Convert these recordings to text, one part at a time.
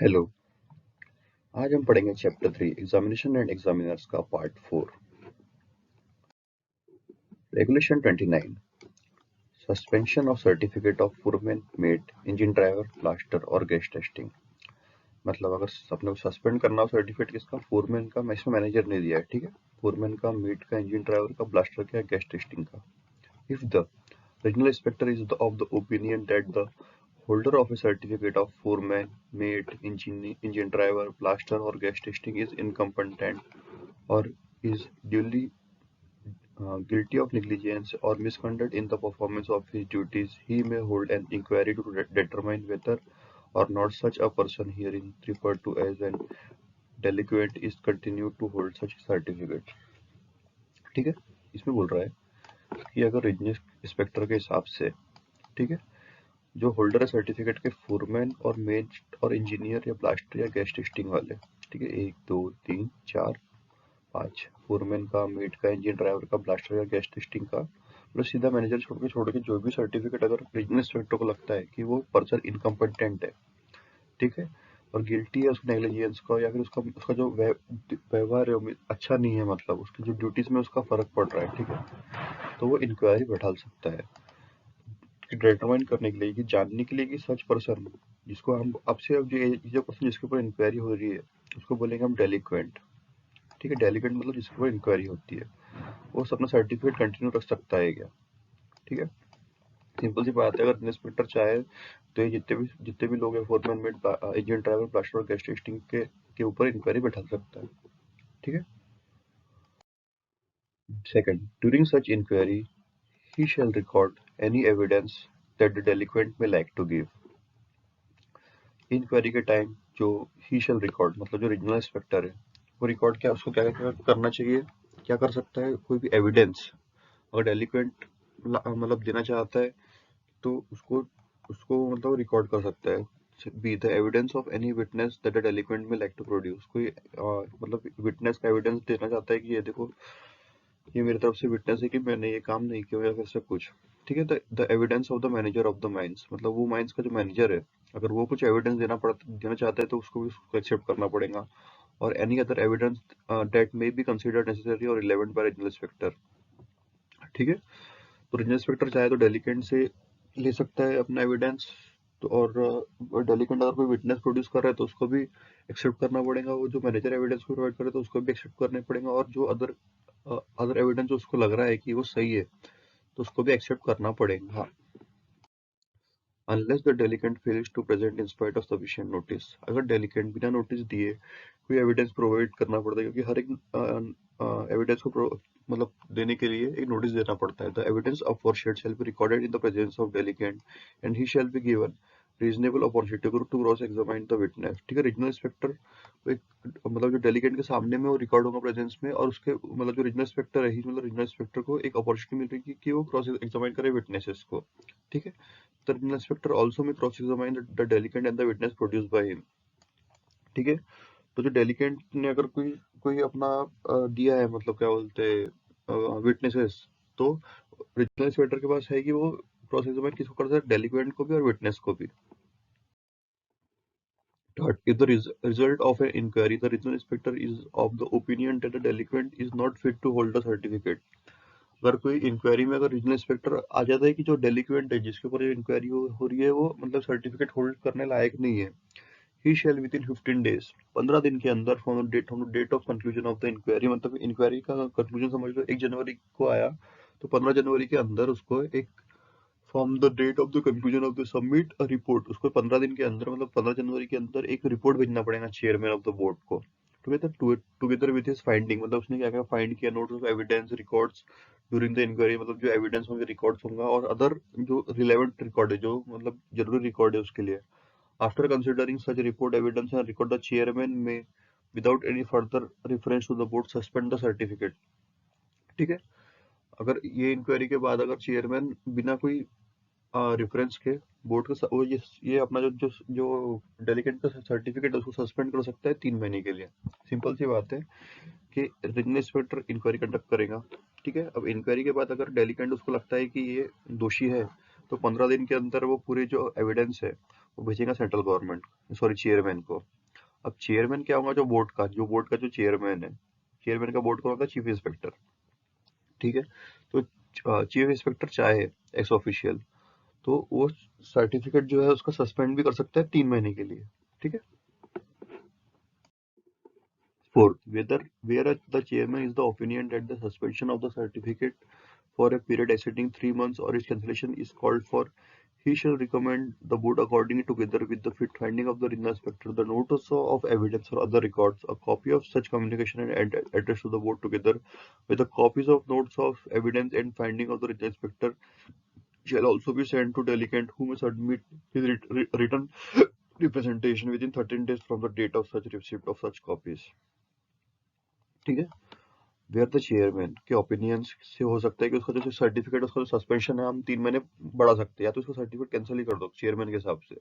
Hello. आज हम पढ़ेंगे चैप्टर 3 एग्जामिनेशन एंड एग्जामिनर्स का part 4। Regulation 29 suspension of certificate of foreman mate engine driver plaster और gas testing. मतलब अगर अपने को सस्पेंड करना हो सर्टिफिकेट किसका, फोरमैन का, इसमें मैनेजर ने दिया है, ठीक है। फोरमैन का, मेट का, इंजन ड्राइवर का, प्लास्टर का, गैस टेस्टिंग का। If the regional inspector is of the opinion that the holder of a certificate of foreman, mate, engine driver, plaster or gas testing is incompetent or is duly guilty of negligence or misconduct in the performance of his duties, he may hold an inquiry to determine whether or not such a person herein referred to as an delinquent is continued to hold such certificate। ठीक है। इसमें बोल रहा है कि अगर regional inspector के हिसाब से, ठीक है, जो होल्डर है सर्टिफिकेट के फोरमैन और मेट और इंजीनियर या प्लास्टर या गैस टेस्टिंग वाले, ठीक है, 1 2 3 4 5 फोरमैन का, मेट का, इंजन ड्राइवर का, ब्लास्टर या गैस टेस्टिंग का, मतलब सीधा मैनेजर छोड़ के जो भी सर्टिफिकेट अगर रीजनल इंस्पेक्टर को लगता है कि वो पर्सन इनकम्पिटेंट है, ठीक है, और गिल्टी है उसको नेग्लिजेंस का, या फिर उसका उसका जो व्यवहार है वो अच्छा नहीं है, मतलब उसकी जो ड्यूटीज में उसका फर्क पड़ रहा है, ठीक है, तो वो इंक्वायरी बैठा सकता है कि डिटरमाइन करने के लिए, कि जानने के लिए कि सच पर्सन जिसको हम अब से अब जो पर्सन जिसके ऊपर इंक्वायरी हो रही है उसको बोलेंगे हम डेलिक्वेंट। ठीक है, डेलिक्वेंट मतलब जिसके ऊपर इंक्वायरी होती है वो अपना सर्टिफिकेट कंटिन्यू रख सकता है क्या। ठीक है, सिंपल सी बात है। अगर इंस्पेक्टर चाहे तो ये जितने भी लोग हैं, foreman, mate, engine driver, plaster और गैस टेस्टिंग के ऊपर इंक्वायरी बैठा सकता है। ठीक है। Second, during such inquiry he shall record any evidence that the delinquent may like to give। Inquiry के टाइम जो ही शैल रिकॉर्ड मतलब जो रीजनल इंस्पेक्टर है वो रिकॉर्ड क्या उसको क्या क्या करना चाहिए, क्या कर सकता है, कोई भी एविडेंस अगर डेलिक्वेंट मतलब देना चाहता है तो उसको उसको मतलब रिकॉर्ड कर सकता है। Be the evidence of any witness that the delinquent may like to produce, कोई मतलब विटनेस का एविडेंस देना चाहता है कि ये देखो ये मेरी तरफ से विटनेस है कि मैंने ये काम नहीं किया या फिर सब कुछ। ठीक है, the evidence of the manager of the mines, मतलब वो माइंस का जो मैनेजर है अगर वो कुछ एविडेंस देना चाहता है तो उसको भी उसको एक्सेप्ट करना पड़ेगा। और any other evidence that may be considered necessary और रिलेवेंट बाय रीजनल इंस्पेक्टर। ठीक है, तो रीजनल इंस्पेक्टर चाहे तो डेलीकेंट से ले सकता है अपना एविडेंस, तो और डेलीकेंट अगर कोई विटनेस प्रोड्यूस कर रहा है तो उसको भी एक्सेप्ट करना पड़ेगा। वो जो मैनेजर एविडेंस को प्रोवाइड करे तो उसको भी एक्सेप्ट करने पड़ेगा, और जो अदर एविडेंस जो उसको लग रहा है कि वो सही है तो उसको भी एक्सेप्ट करना पड़ेगा। Unless the delinquent fails to present in spite of sufficient notice, अगर डेलीकेंट बिना नोटिस दिए कोई एविडेंस प्रोवाइड करना पड़ता है, क्योंकि हर एक एविडेंस को मतलब देने के लिए एक नोटिस देना पड़ता है। The evidence of for shed shall be recorded in the presence of delinquent and he shall be given reasonable opportunity to cross examine the witness. ठीक है, रीजनल इंस्पेक्टर एक मतलब जो डेलीकेंट के सामने में वो रिकॉर्ड होगा प्रेजेंस में, और उसके मतलब जो रीजनल इंस्पेक्टर है, मतलब रीजनल इंस्पेक्टर को एक अपॉर्चुनिटी मिल रही है कि वो क्रॉस एग्जामाइन करे विटनेसेस को। ठीक है, the inspector also may cross-examine the delinquent and the witness produced by him। ठीक है, तो जो डेलिकेंट ने अगर कोई कोई अपना दिया है, मतलब क्या बोलते हैं विटनेसेस, तो रीजनल इंस्पेक्टर के पास है कि वो क्रॉस एग्जामिन किसको कर सकता है, डेलिक्वेंट को भी और विटनेस को भी। Third, if the result of an inquiry, the regional inspector is of the opinion that the delinquent is not fit to hold the certificate। अगर कोई इंक्वायरी में अगर रीजनल इंस्पेक्टर आ जाता है कि जो डेलिक्वेंट है जिसके ऊपर इंक्वायरी हो रही है वो मतलब सर्टिफिकेट होल्ड करने लायक नहीं है, ही शैल विद इन 15 डेज, 15 दिन के अंदर from the date of conclusion of the inquiry, मतलब इंक्वायरी का कंक्लूजन समझ लो 1 जनवरी को आया, तो 15 जनवरी के अंदर उसको एक from the date of the conclusion of the submit a report, उसको 15 दिन के अंदर मतलब 15 जनवरी के अंदर एक रिपोर्ट भेजना पड़ेगा चेयरमैन ऑफ द बोर्ड को, टुगेदर विद हिज फाइंडिंग, मतलब उसने क्या क्या फाइंड किया, notes of evidence, records during the inquiry, मतलब जो एविडेंस होंगे, रिकॉर्ड्स होंगे, और अदर जो रिलेवेंट रिकॉर्ड है, जो मतलब जरूरी रिकॉर्ड है उसके लिए। After considering such report evidence and record, the chairman may, without any further reference to the board, suspend the certificate। ठीक है, अगर ये इंक्वायरी के बाद अगर चेयरमैन बिना कोई रेफरेंस के बोर्ड का वो ये अपना जो जो जो डेलीगेट का सर्टिफिकेट है उसको सस्पेंड कर सकता है 3 महीने के लिए। सिंपल सी बात है कि रीजनल इंस्पेक्टर इंक्वायरी कंडक्ट करेगा। ठीक है, अब इंक्वायरी के बाद अगर डेलीगेट उसको लगता है कि ये दोषी है तो 15 दिन के अंदर वो पूरे जो एविडेंस है वो भेजेगा सेंट्रल गवर्नमेंट, सॉरी चेयरमैन को। अब चेयरमैन क्या होगा, जो बोर्ड का जो चेयरमैन है, चेयरमैन का बोर्ड का होता है चीफ इंस्पेक्टर। ठीक है, तो चीफ इंस्पेक्टर चाहे एक्स ऑफिशियल, तो वो सर्टिफिकेट जो है उसका सस्पेंड भी कर सकता है 3 महीने के लिए। ठीक है। Fourth, where the chairman is the opinion that the suspension of the certificate for a period exceeding 3 months or its cancellation is called for, he shall recommend the board accordingly together with the fit finding of the regional inspector, the notice of evidence or other records, a copy of such communication and address to the board together with the copies of notes of evidence and finding of the regional inspector shall also be sent to delegate who may submit his written representation within 13 days from the date of such receipt of such copies. ठीक है। Where the chairman के opinion से हो सकता है कि उसका जो सर्टिफिकेट, उसका जो सस्पेंशन है, हम 3 महीने बढ़ा सकते हैं, या तो उसका सर्टिफिकेट कैंसिल ही कर दो चेयरमैन के हिसाब से।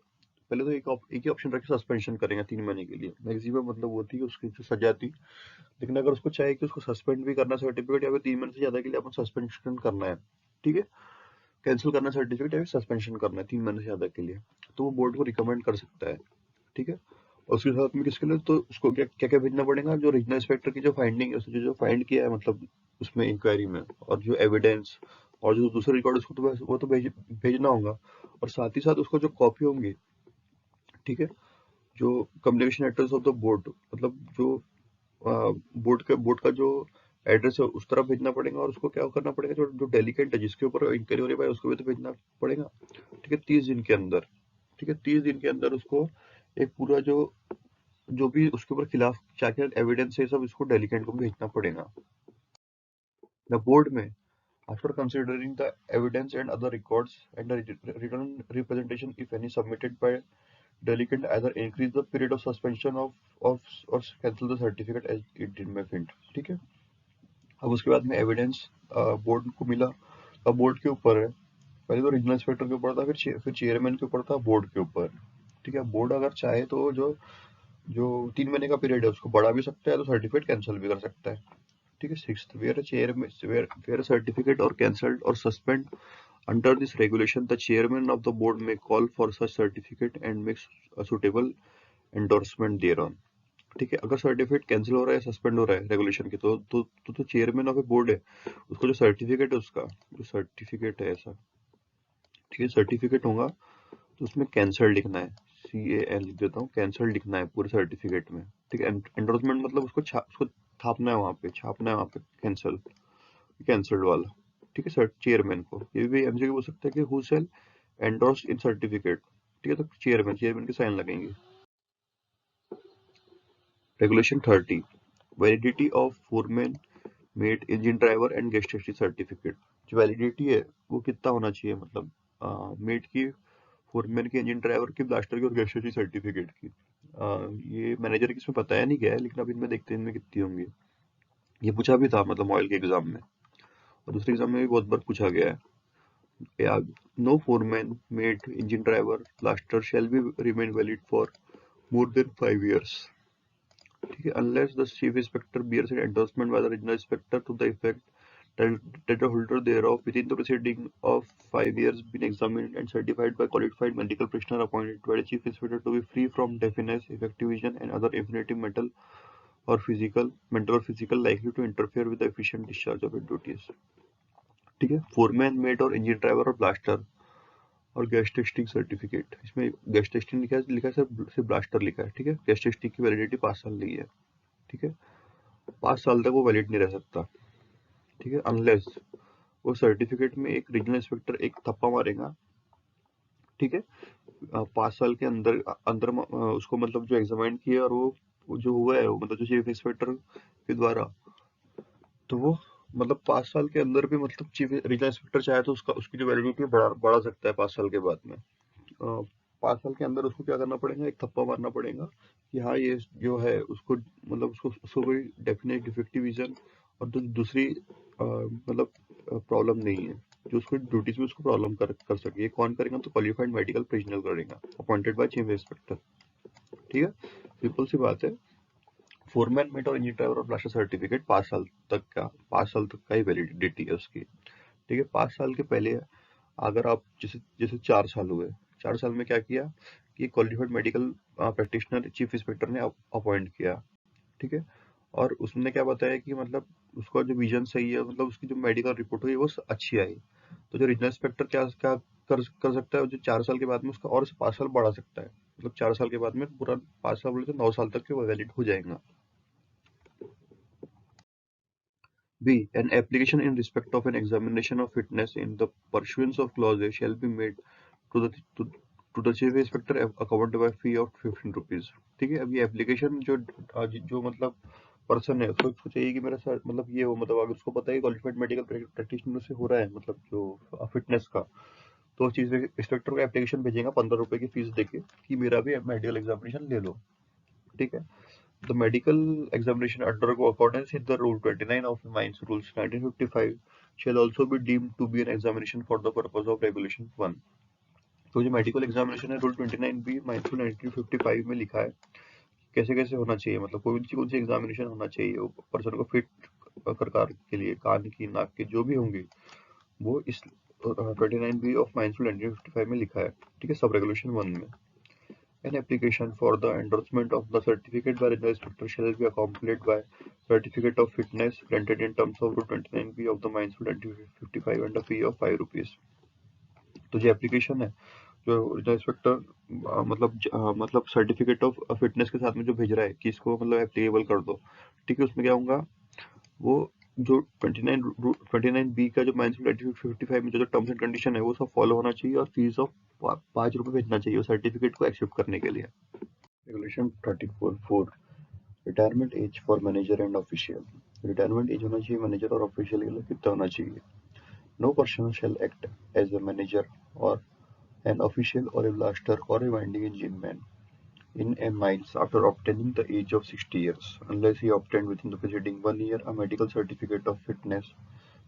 पहले तो एक ही ऑप्शन रखे, सस्पेंशन करेंगे 3 महीने के लिए, मैक्सिमम मतलब वो थी उसकी जो सजा थी। लेकिन अगर उसको चाहे कि उसको सस्पेंड भी करना सर्टिफिकेट, या फिर 3 महीने से ज्यादा के लिए अपन सस्पेंशन करना है, ठीक है, कैंसिल करना सर्टिफिकेट या फिर सस्पेंशन करना है 3 महीने से ज्यादा के लिए, तो वो बोर्ड को रिकमेंड कर सकता है। ठीक है। और उसके साथ में किसके लिए, तो उसको क्या क्या क्या भेजना पड़ेगा, जो रीजनल इंस्पेक्टर की जो फाइंडिंग है, उसने जो फाइंड किया है मतलब उसमें इंक्वायरी में, और जो एविडेंस और जो दूसरे रिकॉर्ड, उसको तो वो तो भेजना होगा। और साथ ही साथ उसको जो कॉपी होंगी, ठीक है, जो communication address of the board, मतलब जो बोर्ड का जो एड्रेस है उस तरफ भेजना पड़ेगा। और उसको क्या करना पड़ेगा, जो जो डेलीगेट है जिसके ऊपर इंक्वायरी हो रही है भाई, उसको भी तो भेजना पड़ेगा। ठीक है, 30 दिन के अंदर। ठीक है, 30 दिन के अंदर उसको एक पूरा जो जो भी उसके ऊपर खिलाफ क्या क्या एविडेंस है, सब इसको डेलीगेट को भेजना पड़ेगा। द बोर्ड में, after considering the evidence and other records and the written representation, if any, submitted by delegate, either increase the period of suspension of or cancel the certificate as it deemed fit। ठीक है। अब उसके बाद में evidence board को मिला, अब board के ऊपर है, पहले तो रीजनल इंस्पेक्टर के ऊपर था, फिर चेयरमैन के ऊपर था, बोर्ड के ऊपर। ठीक है, बोर्ड अगर चाहे तो जो जो 3 महीने का पीरियड है उसको बढ़ा भी सकता है, तो सर्टिफिकेट कैंसिल भी कर सकता है। ठीक है। Sixth, where chairman where certificate और कैंसल्ड और suspend under this regulation, the chairman of the board may call for such certificate and makes a suitable endorsement thereon. ठीक है, अगर सर्टिफिकेट कैंसिल हो रहा है, सस्पेंड हो रहा है रेगुलेशन के, तो चेयरमैन ऑफ ए बोर्ड है, उसको जो सर्टिफिकेट है, उसका जो सर्टिफिकेट है ऐसा, ठीक है, सर्टिफिकेट होगा, तो उसमें कैंसल लिखना है, CAN लिख देता हूँ, कैंसल लिखना है पूरे सर्टिफिकेट में। ठीक है, एंडोर्समेंट मतलब उसको छापना है वहाँ पे, छापना है वहाँ पे, कैंसल, कैंसल्ड वाला। ठीक है सर, चेयरमैन को ये भी एमसीक्यू बोल सकते हैं कि who shall endorse in certificate. ठीक है, तो चेयरमैन के साइन लगेंगे। Regulation 30, validity of foreman made engine driver and guest testing certificate. जो वैलिडिटी है वो कितना होना चाहिए, मतलब मेड की, फोरमैन की, इंजन ड्राइवर की, ब्लास्टर की और गेस्ट टेस्टिंग सर्टिफिकेट की। ये मैनेजर की इसमें बताया नहीं गया है, लेकिन अब इनमें देखते हैं इनमें कितनी होंगी। ये पूछा भी था मतलब ऑयल के एग्जाम में, और दूसरे एग्जाम में भी बहुत बार पूछा गया है। Yeah, no foreman, mate, engine driver, blaster shall be remain valid for more than 5 years. ठीक है, unless the chief inspector bears an endorsement by the regional inspector to the effect that the holder thereof within the preceding of 5 years been examined and certified by qualified medical practitioner appointed by the chief inspector to be free from deafness, effective vision, and other infinitive mental or physical likely to interfere with the efficient discharge of its duties। ठीक है, foreman, met और engine driver और blaster और gas testing certificate, इसमें gas testing लिखा है सिर्फ blaster लिखा है। ठीक है, गैस टेस्टिंग की वैलिडिटी 5 साल की है। ठीक है, 5 साल तक वो वैलिड नहीं रह सकता। ठीक है, अनलेस वो सर्टिफिकेट में एक रीजनल इंस्पेक्टर एक थप्पा मारेगा। ठीक है, 5 साल के अंदर अंदर उसको मतलब जो एग्जामाइन किया और वो जो हुआ है, वो मतलब जो चीफ इंस्पेक्टर के द्वारा, तो वो मतलब 5 साल के अंदर भी मतलब चीफ रीजनल इंस्पेक्टर चाहे तो उसकी जो वैलिडिटी बढ़ा सकता है 5 साल के बाद में। 5 साल के अंदर उसको क्या करना पड़ेगा, एक थप्पा मारना पड़ेगा कि हाँ ये जो है उसको मतलब उसको कोई डेफिनेट डिफेक्टिव विजन और दूसरी मतलब प्रॉब्लम नहीं है, जो उसको ड्यूटीज में उसको प्रॉब्लम कर सके। ये कौन करेगा, तो क्वालिफाइड मेडिकल प्रोफेशनल करेगा, अपॉइंटेड बाय चीफ इंस्पेक्टर। ठीक है, सिंपल सी बात है। फोरमैन, मेट और इंजन ड्राइवर और ब्लास्टर सर्टिफिकेट 5 साल तक का ही वैलिडिटी है उसकी। ठीक है, 5 साल के पहले अगर आप जैसे जैसे 4 साल हुए, 4 साल में क्या किया कि qualified medical practitioner chief inspector ने अपॉइंट किया, ठीक है। और उसने क्या बताया कि मतलब उसका जो विजन सही है, मतलब उसकी जो मेडिकल रिपोर्ट हुई वो अच्छी आई। तो जो रीजनल इंस्पेक्टर क्या क्या कर सकता है, जो 4 साल के बाद में उसका और 5 साल बढ़ा सकता है, मतलब 4 साल के बाद में पूरा 5 साल बोले तो 9 साल तक के वो वैलिड हो जाएगा। B. An application in respect of an examination of fitness in the pursuance of clause A shall be made to the to, to the chief inspector accompanied by fee of 15 rupees। ठीक है। अब ये application जो मतलब person है उसको चाहिए कि मेरा सर मतलब ये हो, मतलब अगर उसको पता है क्वालिफाइड मेडिकल प्रैक्टिशनर से हो रहा है मतलब जो फिटनेस का, तो चीफ इंस्पेक्टर को एप्लीकेशन भेजेगा 15 रुपए की फीस देके कि मेरा भी मेडिकल एग्जामिनेशन ले लो, ठीक है। The medical examination undergo accordance with the Rule 29 of Mines Rules 1955 shall also be deemed to be an examination for the purpose of Regulation 1। तो जो मेडिकल एग्जामिनेशन है रूल 29 बी माइनस 1955 में लिखा है कैसे कैसे होना चाहिए, मतलब कौन सी एग्जामिनेशन होना चाहिए पर्सन को फिट प्रकार के लिए, कान की नाक के जो भी होंगे वो इस 29 बी ऑफ माइनस 1955 में लिखा है, ठीक है, सब रेगुलेशन 1 में। An application for the endorsement of the certificate by the inspector shall be accompanied by certificate of fitness granted in terms of Rule 29B of the Mines Rule 1955 and a fee of 5 rupees। तो जो application है जो inspector मतलब certificate of fitness के साथ में जो भेज रहा है कि इसको मतलब एप्लीकेबल कर दो, ठीक है, उसमें क्या होगा वो जो 29 बी का जो माइनस 1955 में जो टर्म्स एंड कंडीशन है वो सब फॉलो होना चाहिए और फीस ऑफ 5 रुपये भेजना चाहिए सर्टिफिकेट को एक्सेप्ट करने के लिए। Regulation 34(4) retirement age for manager and official. Retirement age होना चाहिए मैनेजर और ऑफिशियल के लिए कितना होना चाहिए। No person shall act as a manager और एन ऑफिशियल और ए ब्लास्टर और a winding engineerman in a mines after obtaining the age of 60 years unless he obtained within the preceding 1 year a medical certificate of fitness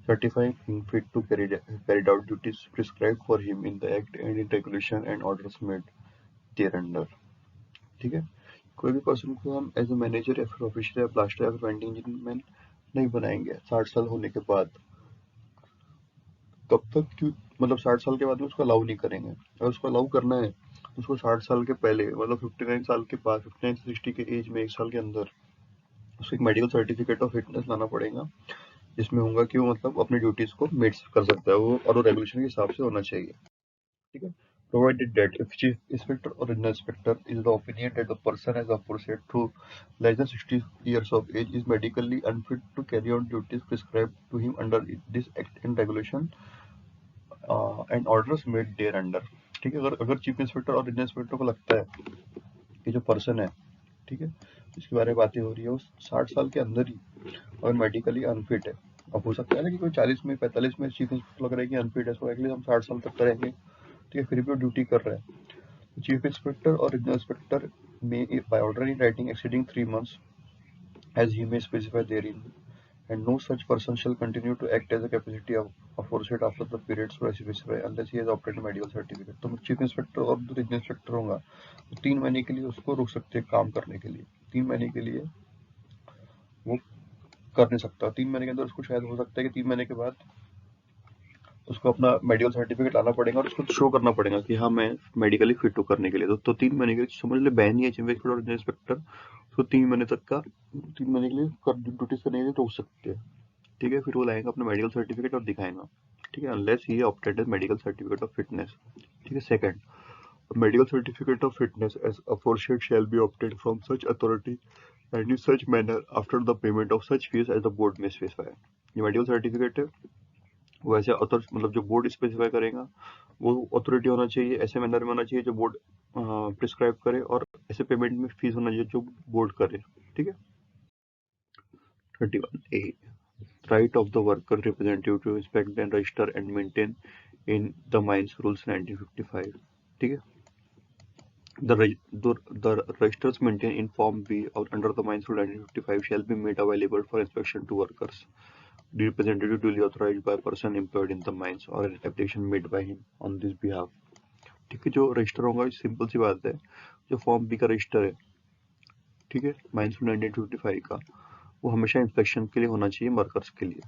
certifying him fit to carry out duties prescribed for him in the act and in regulation and orders made thereunder। ठीक है। कोई भी person को हम as a manager या फिर official या plaster या फिर वेंडिंग इंजीनियरमैन नहीं बनाएंगे 60 साल होने के बाद, तब तक क्यों, मतलब 60 साल के बाद में उसको अलाउ नहीं करेंगे। अगर उसको अलाउ करना है तो उसको 60 साल के पहले मतलब 59 साल के बाद 59 से 60 के एज में 1 साल के अंदर उसको एक मेडिकल सर्टिफिकेट ऑफ फिटनेस लाना पड़ेगा जिसमें होगा कि वो मतलब अपनी ड्यूटीज को मीट कर सकता है वो, और वो रेगुलेशन के हिसाब से होना चाहिए, ठीक है। Provided that if chief inspector or regional inspector is the opinion that the person has aforesaid to less than 60 years of age is medically unfit to carry out duties prescribed to him under this act and regulation and orders made thereunder। ठीक है। अगर अगर chief inspector और regional inspector को लगता है कि जो पर्सन है, ठीक है, इसके बारे में बातें हो रही है वो 60 साल के अंदर ही और मेडिकली अनफिट है। अब हो सकता है ना कि कोई 40 में 45 में चीफ इंस्पेक्टर लग रहा है कि अनफिट है, सो एटलीस्ट हम 60 साल तक करेंगे, ठीक है, फिर भी वो ड्यूटी कर रहा है। Chief Inspector or Regional Inspector may, by order in writing exceeding 3 months, as he may specify therein, and no such person shall continue to act as a capacity of aforesaid after the period specified unless he has obtained a medical certificate। तो chief inspector और जो regional inspector होगा तो 3 महीने के लिए उसको रोक सकते हैं काम करने के लिए, 3 महीने के लिए वो कर नहीं सकता। 3 महीने के अंदर उसको शायद हो सकता है कि 3 महीने के बाद उसको अपना मेडिकल सर्टिफिकेट लाना पड़ेगा और उसको शो करना पड़ेगा कि हाँ मैं मेडिकली फिट हूँ करने के लिए। तो 3 महीने के लिए समझ ले बैन ही है चीफ इंस्पेक्टर और इंस्पेक्टर उसको 3 महीने तक का 3 महीने के लिए ड्यूटीज करने के लिए रोक सकते हैं, ठीक है। फिर वो लाएगा अपना मेडिकल सर्टिफिकेट और दिखाएगा, ठीक है, unless he obtained medical certificate of fitness, ठीक है। Second, medical certificate of fitness as aforesaid shall be obtained from such authority and in such manner after the payment of such fees as the board में specify. ये medical certificate है वो ऐसे अथॉर मतलब जो board specify करेगा वो authority होना चाहिए, ऐसे मैनर में होना चाहिए जो बोर्ड प्रिस्क्राइब करे, और ऐसे पेमेंट में फीस होना चाहिए जो बोर्ड करे, ठीक है। 31A right of the worker representative to inspect and register and maintain in the mines rules 1955, ठीक है। The registers maintained in Form B under the Mines Rule 1955 shall be made available for inspection to workers. The representative duly authorized by a person employed in the mines or an application made by him on this behalf। ठीक है। जो register होगा simple सी बात है, जो form B का register है, ठीक है, माइंस 1955 का, वो हमेशा इंस्पेक्शन के लिए होना चाहिए वर्कर्स के लिए।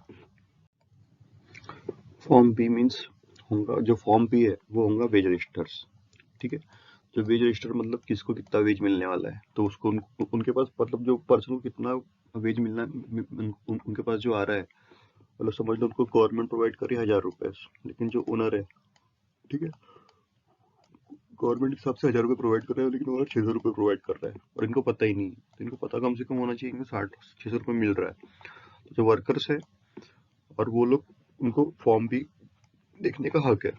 फॉर्म बी मीन्स होगा जो फॉर्म बी है वो होगा वेज रजिस्टर्स, ठीक है। जो वेज रजिस्टर मतलब किसको कितना वेज मिलने वाला है, तो उसको उनके पास मतलब जो पर्सन को कितना वेज मिलना उनके पास जो आ रहा है, मतलब समझ लो उनको गवर्नमेंट प्रोवाइड कर रही है 1000 रुपए, लेकिन जो ओनर है, ठीक है, गवर्नमेंट के हिसाब से 1000 रुपये प्रोवाइड कर रहा है, लेकिन ओनर 600 रुपये प्रोवाइड कर रहा है और इनको पता ही नहीं है। तो इनको पता कम से कम होना चाहिए, इनको 60 600 रुपये मिल रहा है। तो जो वर्कर्स है और वो लोग, उनको फॉर्म भी देखने का हक है।